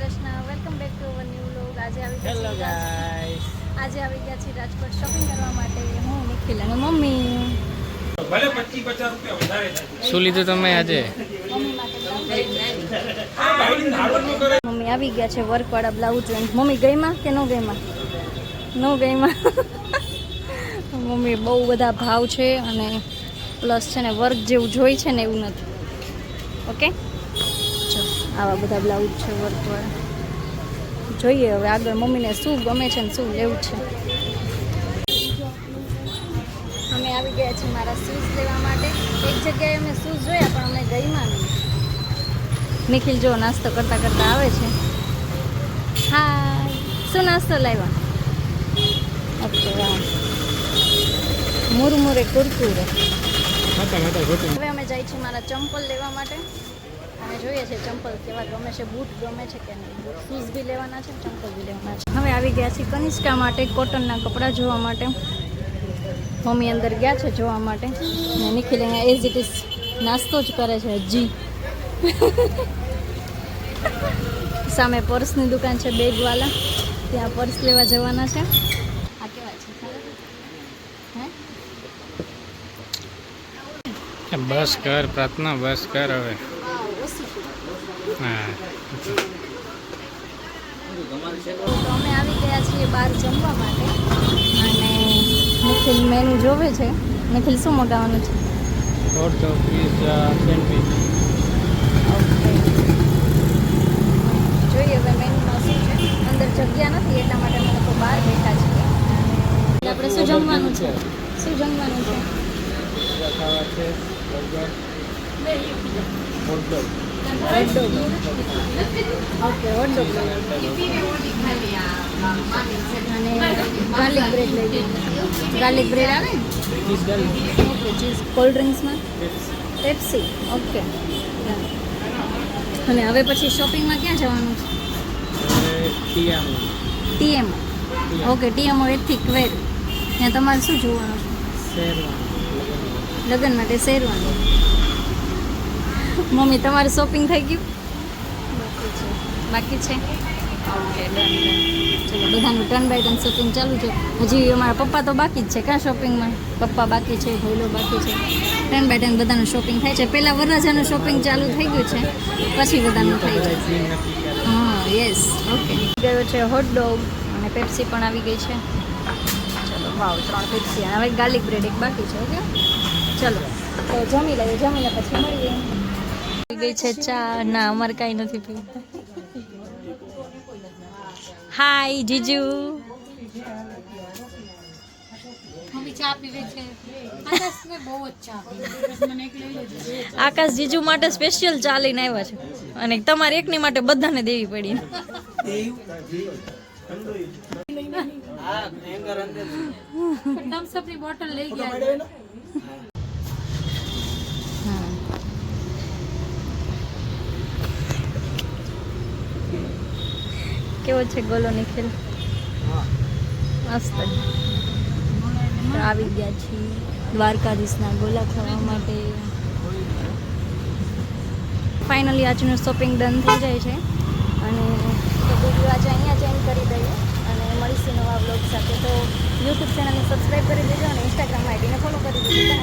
Krishna, welcome back to our new vlog. આજે આવી ગયા છીએ રાજકોટ શોપિંગ કરવા માટે. હું નિખિલ અને મમ્મી. ભલે 25-50 રૂપિયા વધારે થાય. શું લીધું તમે આજે? મમ્મી આવી ગયા છે વર્કવાળા બ્લાઉઝ જોઈને. મમ્મી ગઈમાં કે ન ગઈમાં? ન ગઈમાં. મમ્મી બહુ બધા ભાવ છે અને પ્લસ છે ને વર્ક જેવું જોઈ છે ને એવું નથી. ઓકે, આવા બધા બ્લાઉઝ છે વર્કવાળા. જોઈએ હવે આગળ મમ્મીને શું ગમે છે ને શું લેવું છે. અમે આવી ગયા છીએ મારા શૂઝ લેવા માટે. એક જગ્યાએ અમે શૂઝ જોયા પણ અમે ગઈમાં નહીં. નિખિલ જો નાસ્તો કરતાં કરતાં આવે છે. હા, શું નાસ્તો લાવ્યા? ઓકે, વાહ, મુરમુરે કુરકુરે. હવે અમે જઈએ છીએ મારા ચંપલ લેવા માટે અને જોઈએ છે ચંપલ કેવા ગમે છે, બૂટ ગમે છે કે નહીં. શૂઝ બી લેવાના છે, ચંપલ બી લેવાના છે. હવે આવી ગયા છીએ કનિષ્કા માટે કોટનના કપડાં જોવા માટે. મમ્મી અંદર ગયા છે જોવા માટે અને નિખિલ અહીંયા એઝ ઇટ ઇઝ નાસ્તો જ કરે છે હજી. સામે પર્સની દુકાન છે બેગવાલા, ત્યાં પર્સ લેવા જવાના છે. આ કેવા છે? બસ કર પ્રાર્થના, બસ કર હવે. હા, તો અમે આવી ગયા છીએ બહાર જમવા માટે અને નિખિલ મેનુ જોવે છે. નિખિલ શું મગાવવાનું છે? Hot dog, pizza, sandwich. Okay, જોઈએ હવે મેનુમાં શું છે. અંદર જગ્યા નથી એટલા માટે અમે લોકો બહાર બેઠા છીએ. અને આપણે શું જમવાનું છે? શું જમવાનું છે? પિઝા ખાવા છે, burger, hot dog. Okay, hot dog અને ગાર્લિક બ્રેડ લઈ લઈએ. ગાર્લિક બ્રેડ આવે ને? Okay, cheese. કોલ્ડ ડ્રિંક્સમાં પેપ્સી. ઓકે, અને હવે પછી શોપિંગમાં ક્યાં જવાનું છે? ટીએમ. ઓકે, ટીએમ એથી ક્વેર. ત્યાં તમારે શું જોવાનું છે? લગ્ન માટે શેરવાનું. મમ્મી તમારે શોપિંગ થઈ ગયું? બાકી છે. Okay, done. ચલો, બધાનું ટર્ન બાય ટર્ન શોપિંગ ચાલુ છે. હજી અમારા પપ્પા તો બાકી જ છે કાં શોપિંગમાં? પપ્પા બાકી છે, ભઈલો બાકી છે. ટર્ન બાય ટર્ન બધાનું શોપિંગ થાય છે. પહેલાં વરરાજાનું શોપિંગ ચાલુ થઈ ગયું છે, પછી બધાનું થઈ જશે. હા, યસ. ઓકે, ગયો છે હોટડોગ અને પેપ્સી પણ આવી ગઈ છે. ચલો, વાવ, 3 પેપ્સી અને હવે ગાર્લિક બ્રેડ એક બાકી છે. ઓકે, ચલો તો જમી લઈએ, જમીને પછી મળીએ. ગઈ છે ચા. ના, અમારે કાંઈ નથી પીવું. હાય જીજુ. આકાશ જીજુ માટે સ્પેશિયલ ચા લઈને આવ્યા છે અને તમારે એકની માટે બધાને દેવી પડી. બોટલ લઈ ગયા. કેવો છે ગોલો નિખિલ? મસ્ત. આવી ગયા છીએ દ્વારકાધીશના ગોલા ખાવા માટે. ફાઇનલી આજનું શોપિંગ ડન થઈ જાય છે અને તો વિડીયો આજે અહીંયા જ એન્ડ કરી દઈએ અને મળીશું નવા બ્લોગ સાથે. તો યુટ્યુબ ચેનલને સબસ્ક્રાઈબ કરી દેજો અને ઇન્સ્ટાગ્રામ આઈડીને ફોલો કરી દેજો.